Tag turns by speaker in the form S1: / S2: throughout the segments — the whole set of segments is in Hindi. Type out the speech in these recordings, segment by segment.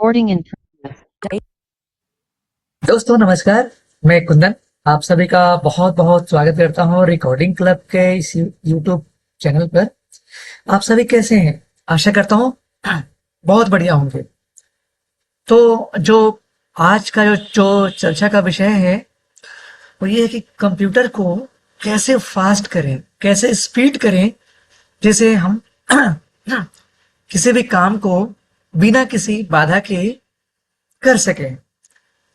S1: Recording in progress.
S2: दोस्तों नमस्कार। मैं कुंदन आप सभी का बहुत बहुत स्वागत करता हूँ रिकॉर्डिंग क्लब के इस यूट्यूब चैनल पर। आप सभी कैसे हैं? आशा करता हूँ बहुत बढ़िया होंगे। तो जो आज का जो चर्चा का विषय है वो ये है कि कंप्यूटर को कैसे फास्ट करें, कैसे स्पीड करें, जैसे हम किसी भी काम को बिना किसी बाधा के कर सकें।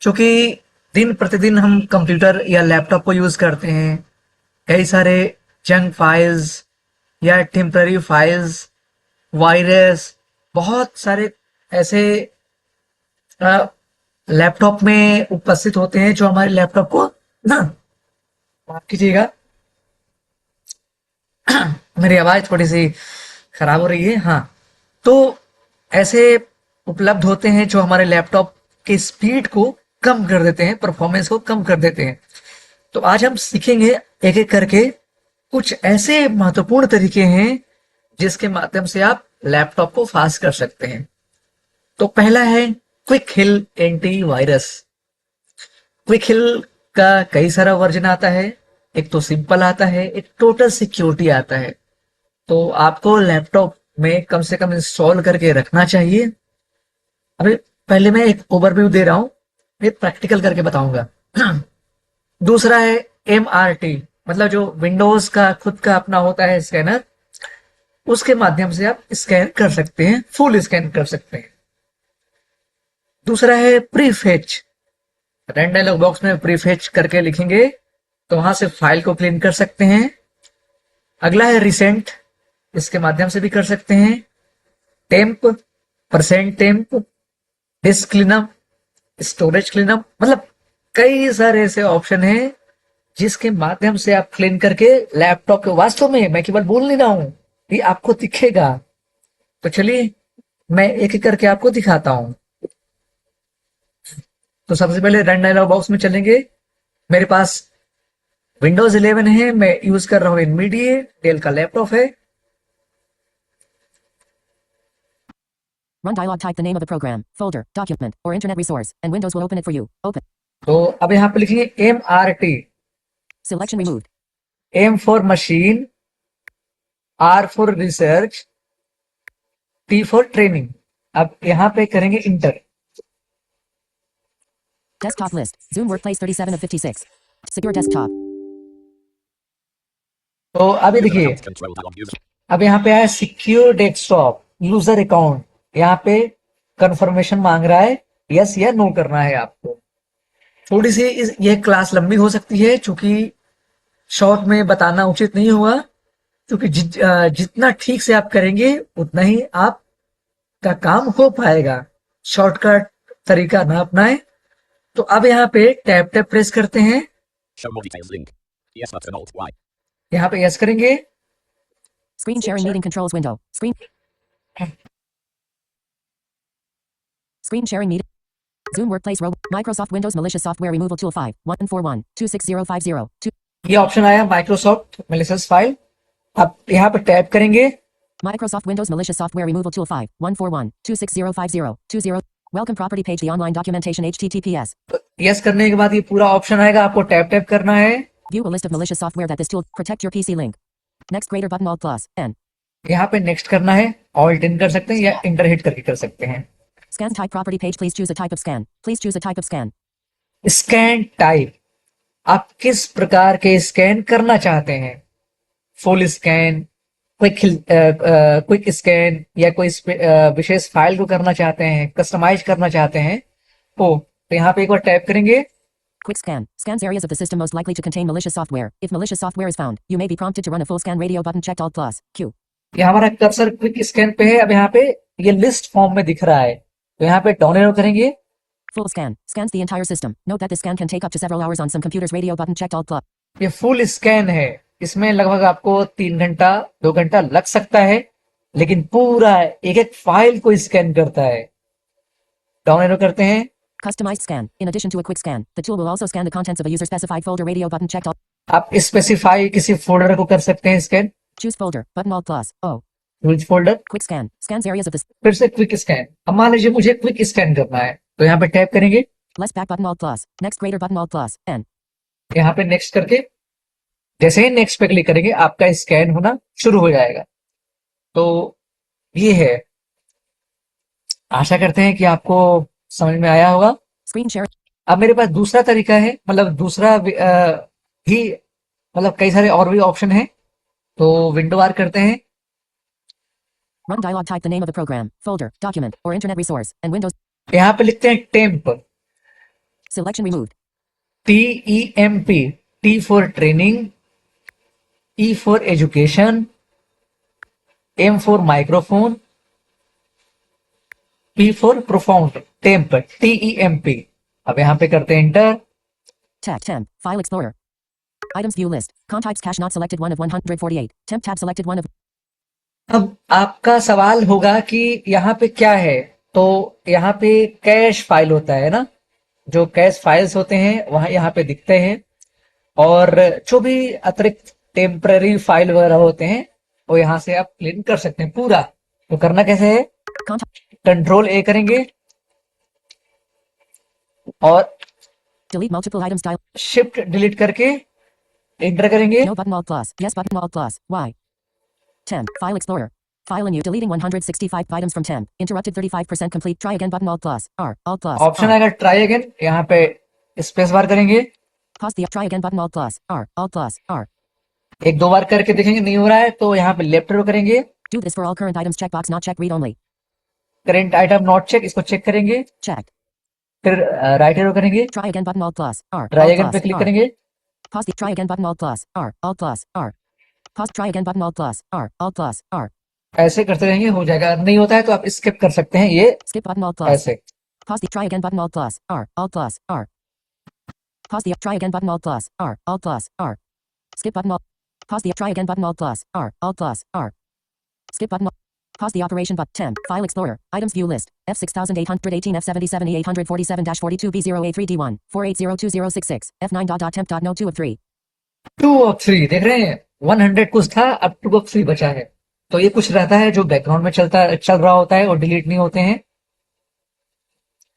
S2: क्योंकि दिन प्रतिदिन हम कंप्यूटर या लैपटॉप को यूज करते हैं। कई सारे जंक फाइल्स या टेम्पररी फाइल्स, वायरस, बहुत सारे ऐसे लैपटॉप में उपस्थित होते हैं जो हमारे लैपटॉप को ना, माफ कीजिएगा, मेरी आवाज थोड़ी सी खराब हो रही है। हाँ, तो ऐसे उपलब्ध होते हैं जो हमारे लैपटॉप के स्पीड को कम कर देते हैं, परफॉर्मेंस को कम कर देते हैं। तो आज हम सीखेंगे एक एक करके कुछ ऐसे महत्वपूर्ण तरीके हैं जिसके माध्यम से आप लैपटॉप को फास्ट कर सकते हैं। तो पहला है क्विक हिल एंटी वायरस। क्विक हिल का कई सारा वर्जन आता है। एक तो सिंपल आता है, एक टोटल सिक्योरिटी आता है। तो आपको लैपटॉप में कम से कम इंस्टॉल करके रखना चाहिए। अभी पहले मैं एक ओवरव्यू दे रहा हूं, फिर प्रैक्टिकल करके बताऊंगा। दूसरा है MRT, मतलब जो विंडोज का खुद का अपना होता है स्कैनर, उसके माध्यम से आप स्कैन कर सकते हैं, फुल स्कैन कर सकते हैं। दूसरा है प्रीफेच। रेड डायलॉग बॉक्स में प्रीफेच करके लिखेंगे तो वहां से फाइल को क्लीन कर सकते हैं। अगला है रिसेंट, इसके माध्यम से भी कर सकते हैं। Temp, percent temp, disc cleanup, storage cleanup, मतलब कई सारे ऐसे ऑप्शन हैं जिसके माध्यम से आप क्लीन करके लैपटॉप के, वास्तव में मैं केवल बोल नहीं रहा हूं, ये आपको दिखेगा। तो चलिए मैं एक एक करके आपको दिखाता हूं। तो सबसे पहले रन डायलॉग बॉक्स में चलेंगे। मेरे पास विंडोज 11 है, मैं यूज कर रहा हूं एनवीडिए, डेल का लैपटॉप है।
S3: Run dialog, type the name of the program, folder, document, or internet resource, and Windows will open it for you. Open.
S2: तो अब यहाँ पे लिखिए MRT।
S3: Selection removed.
S2: M for machine, R for research, T for training. अब यहाँ पे करेंगे inter.
S3: Desktop list. Zoom Workplace 37 of 56. Secure desktop.
S2: तो अभी देखिए, अब यहाँ पे आया सिक्योर डेस्कटॉप, यूजर अकाउंट। यहाँ पे कंफर्मेशन मांग रहा है, यस या नो करना है आपको। थोड़ी सी ये क्लास लंबी हो सकती है, क्योंकि शॉर्ट में बताना उचित नहीं होगा। क्योंकि जितना ठीक से आप करेंगे उतना ही आपका काम हो पाएगा। शॉर्टकट तरीका ना अपनाएं। तो अब यहाँ पे टैप टैप प्रेस करते हैं।
S4: Show more details link. Yes button Alt Y.
S2: यहाँ पे यस करेंगे।
S3: Screen sharing meeting controls window. Screen sharing meeting. Zoom Workplace Microsoft Windows Malicious Software Removal Tool 5 141 26050 2.
S2: ये ऑप्शन आया माइक्रोसॉफ्ट मैलिशियस फाइल। अब यहाँ पे टैप करेंगे।
S3: Microsoft Windows Malicious Software Removal Tool 5 141 26050 20. Welcome property page, the online documentation, HTTPS.
S2: Yes करने के बाद ये पूरा ऑप्शन आएगा, आपको टैप टैप करना है।
S3: View a list of malicious software that this tool. Protect your PC link. Next greater button Alt plus N.
S2: यहाँ पे नेक्स्ट करना है, ऑल्ट इन कर सकते हैं या इंटर हिट करके कर सकते हैं।
S3: Scan type property page. Please choose a type of scan. Please choose a type of scan.
S2: Scan type, आप किस प्रकार के स्कैन करना चाहते हैं? फुल स्कैन, क्विक स्कैन, या कोई विशेष फाइल को करना चाहते हैं, कस्टमाइज करना चाहते हैं। तो यहाँ पे एक बार टैप करेंगे।
S3: Quick scan. Scans areas of the system most likely to contain malicious software. If malicious software is found, you may be prompted to run a full scan. Radio button checked. Alt plus Q.
S2: ये हमारा कर्सर क्विक स्कैन पे है। अब यहाँ पे ये लिस्ट फॉर्म में दिख रहा है, तो यहाँ पे डाउन एरो करेंगे।
S3: Full scan. Scans the entire system. Note that this scan can take up to several hours on some computers. Radio button checked. Alt plus.
S2: ये फुल स्कैन है, इसमें लगभग आपको 3 घंटा 2 घंटा लग सकता है, लेकिन पूरा एक एक फाइल को स्कैन करता है। डाउन एरो करते हैं।
S3: Customized scan. In addition to a quick scan, the tool will also scan the contents of a user-specified folder. Radio button checked.
S2: आप स्पेसिफाई किसी फोल्डर को कर सकते हैं scan.
S3: Choose folder. Button Alt plus O.
S2: which folder?
S3: Quick scan. Scans areas of this.
S2: फिर से क्विक स्कैन। अब मान लीजिए मुझे क्विक स्कैन करना है, तो यहाँ पे टैप करेंगे,
S3: Less back button Alt plus. Next greater button Alt plus. N.
S2: यहाँ पे नेक्स्ट करके जैसे ही नेक्स्ट पे क्लिक करेंगे आपका स्कैन होना शुरू हो जाएगा। तो ये है, आशा करते हैं कि आपको समझ में आया होगा।
S3: Screen share.
S2: अब मेरे पास दूसरा तरीका है, मतलब दूसरा भी, मतलब कई सारे और भी ऑप्शन है। तो विंडो बार करते हैं,
S3: Run dialog. Type the name of the program, folder, document, or internet resource, and Windows.
S2: यहाँ पे लिखते हैं temp,
S3: Selection removed.
S2: TEMP, T for training, E for education, M for microphone, P for profound, temp, TEMP। अब यहाँ पे करते हैं inter.
S3: Tab temp. File explorer. Items view list. Contypes cache not selected 1 of 148. Temp tab selected 1 of.
S2: अब आपका सवाल होगा कि यहाँ पे क्या है, तो यहाँ पे कैश फाइल होता है ना, जो कैश फाइल्स होते हैं वहां यहाँ पे दिखते हैं, और जो भी अतिरिक्त टेम्पररी फाइल वगैरह होते हैं वो यहाँ से आप क्लीन कर सकते हैं पूरा। तो करना कैसे है, कंट्रोल ए करेंगे और
S3: Delete multiple items dial.
S2: Shift delete करके एंटर करेंगे।
S3: No button Alt plus. Yes button Alt plus. Y. Temp. File explorer. File menu. Deleting 165 items from temp. Interrupted 35% complete. Try again button Alt plus. R. Alt plus.
S2: Option
S3: R.
S2: आएगा ट्राई अगेन, यहाँ पे स्पेस बार करेंगे,
S3: Pause the try again button Alt plus. R. Alt plus. R.
S2: एक दो बार करके देखेंगे नहीं हो रहा है तो यहाँ पे लेफ्ट एरो करेंगे,
S3: Do this for all current items. Checkbox not check read only.
S2: Current item not check, इसको चेक करेंगे,
S3: Checked.
S2: फिर राइट एरो करेंगे,
S3: Try again button Alt plus. R.
S2: Try
S3: Alt
S2: again पे
S3: plus.
S2: Click
S3: R.
S2: करेंगे,
S3: Pause the try again button Alt plus. R. Alt plus. R. Pause try again button Alt plus. R. Alt plus. R.
S2: ऐसे करते रहेंगे, हो जाएगा। नहीं होता है तो आप स्किप कर सकते हैं, ये
S3: Skip button Alt plus.
S2: ऐसे।
S3: Pause the try again button Alt plus. R. Alt plus. R. Pause the try again button Alt plus. R. Alt plus. R. Skip button Alt. Pause the try again button Alt plus. R. Alt plus. R. Skip button. Pause the operation button. Temp. File explorer. Items view list. F6818 F77 E847 B0A3D1 48020066 F9 temp no 2 of 3.
S2: 2 of 3 देख रहे हैं, 100 कुछ था, अब 2 of 3 बचा है। तो ये कुछ रहता है जो बैकग्राउंड में चल रहा होता है और डिलीट नहीं होते हैं,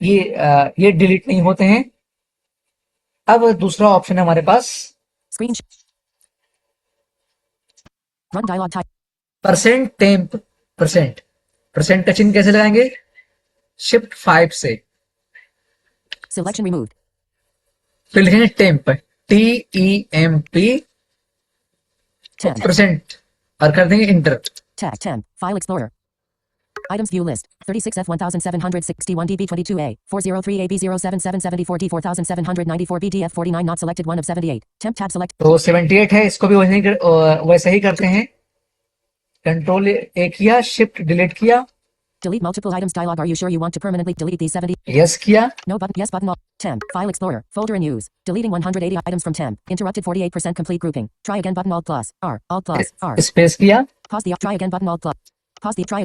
S2: ये डिलीट नहीं होते हैं। अब दूसरा ऑप्शन है हमारे पास,
S3: Screen. Run dialog type.
S2: Percent temp percent. Percent का चिन्ह कैसे लगाएंगे, शिफ्ट 5 से,
S3: Selection removed.
S2: फिर लिखेंगे टेम्प, TEMP
S3: Temp.
S2: परसेंट और कर देंगे inter.
S3: Tag temp. File explorer. Items view list. 36F1761 DB22A. 403AB07774 D4794 BDF 49 not selected 1 of 78. Temp tab select.
S2: तो 78 है, इसको भी वैसे ही करते हैं, कंट्रोल ए किया, शिफ्ट डिलीट किया,
S3: Delete multiple items dialog. Are you sure you want to permanently delete these 70?
S2: Yes किया,
S3: No button. Yes button. Temp. File explorer. Folder in use. Deleting 180 items from temp. Interrupted 48% complete grouping. Try again button Alt plus. R. Alt plus. R.
S2: Space किया,
S3: Pause the try again button Alt plus. Pause the try.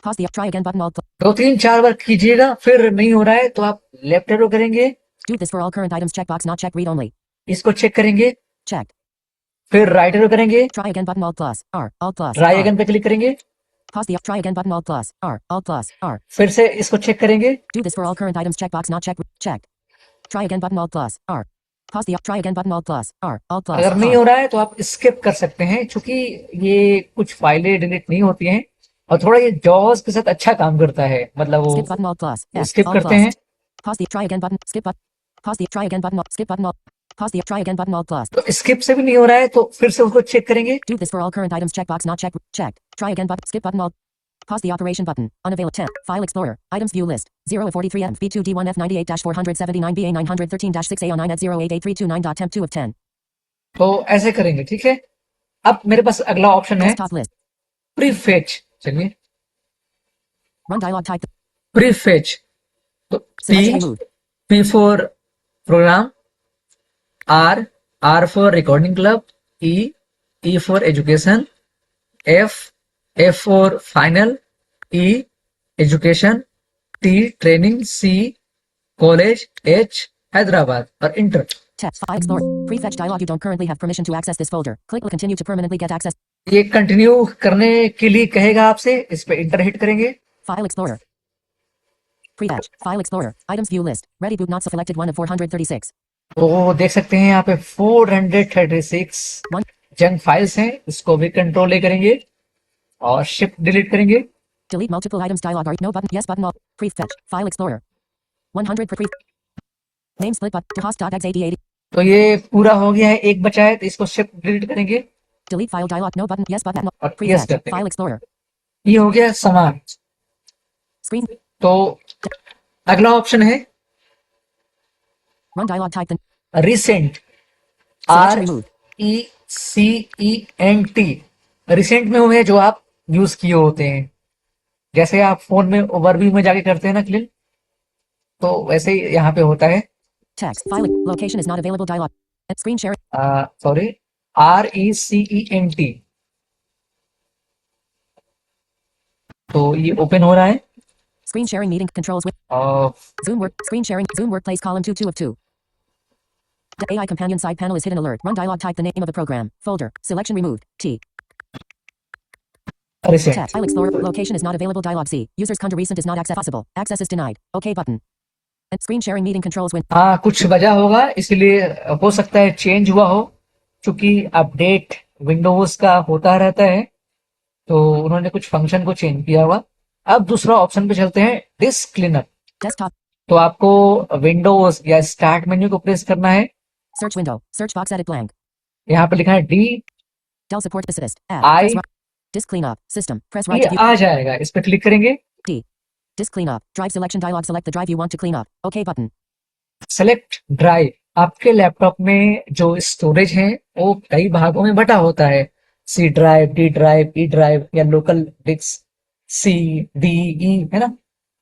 S3: Pause the try again button Alt plus.
S2: 2-3-4 बार कीजिएगा, फिर नहीं हो रहा है तो आप लेफ्ट एरो करेंगे,
S3: Do this for all current items. Checkbox not check read only.
S2: इसको चेक करेंगे,
S3: Checked.
S2: फिर राइट एरो करेंगे,
S3: Try again button Alt plus. R. Alt plus.
S2: Try
S3: R.
S2: Again पे क्लिक करेंगे,
S3: Pause the try again button Alt plus. R. Alt plus. R.
S2: फिर से इसको चेक करेंगे,
S3: Do this for all current items. Checkbox not check. Checked. Try again button Alt plus. R. Pause the try again button Alt plus. R. Alt plus.
S2: अगर नहीं
S3: R.
S2: हो रहा है तो आप स्किप कर सकते हैं, क्योंकि ये कुछ फाइलें डिलीट नहीं होती हैं और थोड़ा ये जॉस के साथ अच्छा काम करता है, मतलब
S3: Skip
S2: वो
S3: button Alt plus. F.
S2: Skip
S3: Alt
S2: करते
S3: plus.
S2: हैं।
S3: Pause the try again button. Skip button. Pause the try again button. Skip button. Pause the try again button Alt plus.
S2: तो स्किप से भी नहीं हो रहा है तो फिर से उसको चेक करेंगे,
S3: Do this for all current items. Checkbox not check. Checked. Try again button. Skip button Alt. Pause the operation button. Unavailable temp. File explorer. Items view list. 0 of 43 M. B2D1 F98-479 BA 913-6 A09 at 08832 temp 2 of 10.
S2: तो ऐसे करेंगे, ठीक है। अब मेरे पास अगला ऑप्शन है
S3: Desktop list.
S2: प्रीफेच। चलिए
S3: Run dialog type.
S2: प्रीफेच, तो
S3: Selection
S2: P
S3: removed.
S2: P for program, R for recording club, E for education, F for final, E education, T training, C college, H Hyderabad और inter.
S3: Text. File explorer. Prefetch dialog. You don't currently have permission to access this folder. Click continue to permanently get access.
S2: ये कंटिन्यू करने के लिए कहेगा आपसे, इस पे इंटर हिट करेंगे।
S3: File Explorer. Prefetch. File Explorer. Items view list. Ready boot not selected 1 of 436.
S2: तो देख सकते हैं यहाँ पे 436
S3: One.
S2: जंक फाइल्स हैं, इसको भी कंट्रोल A करेंगे और शिफ्ट डिलीट करेंगे।
S3: Delete multiple items dialog. Or no button. Yes button. All. Prefetch. File Explorer. 100 per pre. Name split but host.exe80.
S2: तो ये पूरा हो गया है, एक बचा है, तो इसको शिफ्ट डिलीट करेंगे
S3: Delete file dialog. No button. Yes button.
S2: और यस
S3: Prefetch.
S2: करते हैं।
S3: File Explorer.
S2: ये हो गया समान।
S3: Screen.
S2: तो अगला ऑप्शन है
S3: Run dialog. Type the
S2: recent,
S3: selection
S2: R
S3: removed.
S2: E C E N T. Recent में हुए जो आप यूज किए होते हैं, जैसे आप फोन में ओवरव्यू में जाके करते हैं ना क्लिक, तो वैसे ही यहाँ पे होता है।
S3: Text. File. Location is not available dialog. Screen share.
S2: Sorry, R E C E N T. तो ये ओपन हो रहा है
S3: Screen sharing meeting controls with
S2: और
S3: Zoom work. Screen sharing. Zoom workplace column 2 of 2. The AI companion side panel is hidden alert. Run dialog. Type the name of the program. Folder. Selection removed. T.
S2: Recent.
S3: Text. File Explorer. Location is not available dialog. C. Users content recent is not accessible. Access is denied. OK button. And screen sharing meeting controls when
S2: हाँ, कुछ वजह होगा, इसलिए हो सकता है चेंज हुआ हो, क्योंकि अपडेट विंडोज का होता रहता है, तो उन्होंने कुछ फंक्शन को चेंज किया हुआ। अब दूसरा ऑप्शन पे चलते हैं, डिस्क क्लीनअप।
S3: desktop.
S2: तो आपको विंडोज या स्टार्ट मेन्यू को प्रेस करना है।
S3: Search window. Search box edit blank.
S2: यहाँ पे लिखा है D
S3: Dell support assist. Add.
S2: I-
S3: Press right. Disk cleanup. System. Press right
S2: ये
S3: to view.
S2: आ जाएगा, इस पे क्लिक करेंगे।
S3: Disk cleanup. Drive selection dialog. Select the drive you want to clean up. OK button.
S2: Select drive. आपके लैपटॉप में जो स्टोरेज है वो कई भागों में बटा होता है, C drive, D drive, E drive या local disk C D E, है ना।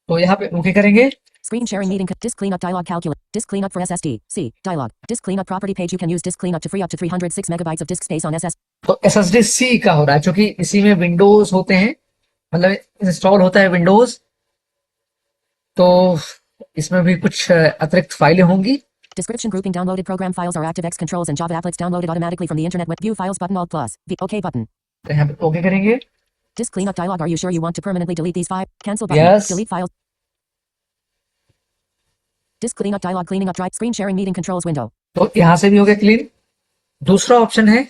S2: तो यहाँ पे ओके करेंगे।
S3: Screen sharing meeting. Disk cleanup dialog. Calculate. Disk cleanup for SSD. C. Dialog. Disk cleanup property page. You can use disk cleanup to free up to 306 megabytes of disk space on SSD.
S2: तो SSD C का हो रहा है, क्योंकि इसी में विंडोज होते हैं, मतलब इंस्टॉल होता है विंडोज, तो इसमें भी कुछ अतिरिक्त फाइलें होंगी।
S3: Description grouping downloaded program files are ActiveX controls and Java applets downloaded automatically from the internet. Web view files button Alt plus V. OK button.
S2: तो यहाँ पे ओके करेंगे।
S3: Disk cleanup dialog. Are you sure you want to permanently delete these files? Cancel button.
S2: Yes.
S3: Delete files. Disk cleanup dialog. Cleaning up drive. Screen sharing meeting controls window.
S2: तो यहाँ से भी हो गया क्लीन। दूसरा ऑप्शन है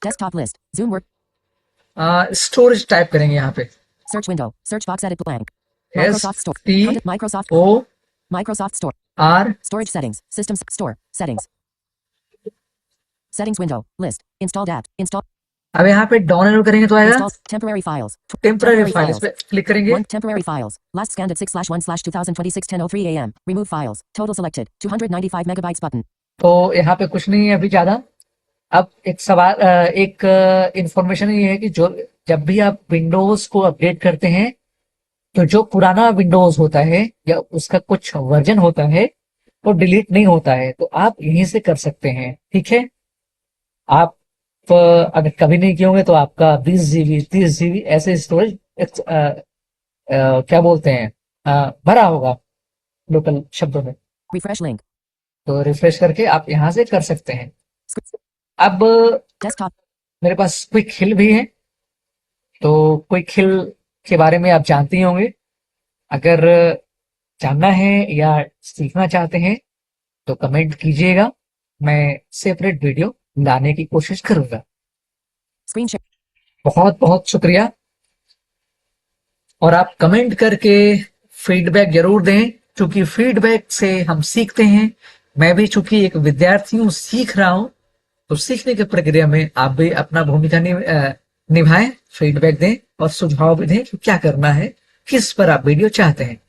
S3: Desktop list. Zoom work.
S2: Storage type करेंगे यहाँ पे,
S3: Search window. Search box edit blank.
S2: S
S3: Microsoft Store.
S2: T
S3: Microsoft.
S2: O
S3: Microsoft Store.
S2: R.
S3: Storage settings. Systems. Store. Settings. Settings window. List. Installed app. Install.
S2: अब यहाँ पे डाउनलोड करेंगे तो आएगा
S3: Install. Temporary files.
S2: Temporary file, इस पे क्लिक करेंगे।
S3: 1 temporary files. Last scanned at 6/1/2026 10:03 a.m. Remove files. Total selected. 295 megabytes button.
S2: तो यहाँ पे कुछ नहीं है अभी ज्यादा। अब एक सवाल, एक इंफॉर्मेशन ये है कि जो जब भी आप विंडोज को अपडेट करते हैं, तो जो पुराना विंडोज होता है या उसका कुछ वर्जन होता है वो डिलीट नहीं होता है, तो आप यहीं से कर सकते हैं। ठीक है, आप अगर कभी नहीं किए होंगे तो आपका 20 जीबी 30 जीबी ऐसे स्टोरेज क्या बोलते हैं, भरा होगा लोकल शब्दों में।
S3: Refresh link.
S2: तो रिफ्रेश करके आप यहाँ से कर सकते हैं। अब
S3: Desktop.
S2: मेरे पास क्विक हिल भी है, तो क्विक हिल के बारे में आप जानते ही होंगे। अगर जानना है या सीखना चाहते हैं तो कमेंट कीजिएगा, मैं सेपरेट वीडियो लाने की कोशिश करूंगा।
S3: Screen share.
S2: बहुत बहुत शुक्रिया, और आप कमेंट करके फीडबैक जरूर दें, क्योंकि फीडबैक से हम सीखते हैं। मैं भी चूंकि एक विद्यार्थी हूँ, सीख रहा हूँ, तो सीखने की प्रक्रिया में आप भी अपना भूमिका निभाएं, फीडबैक दें और सुझाव भी दें कि क्या करना है, किस पर आप वीडियो चाहते हैं।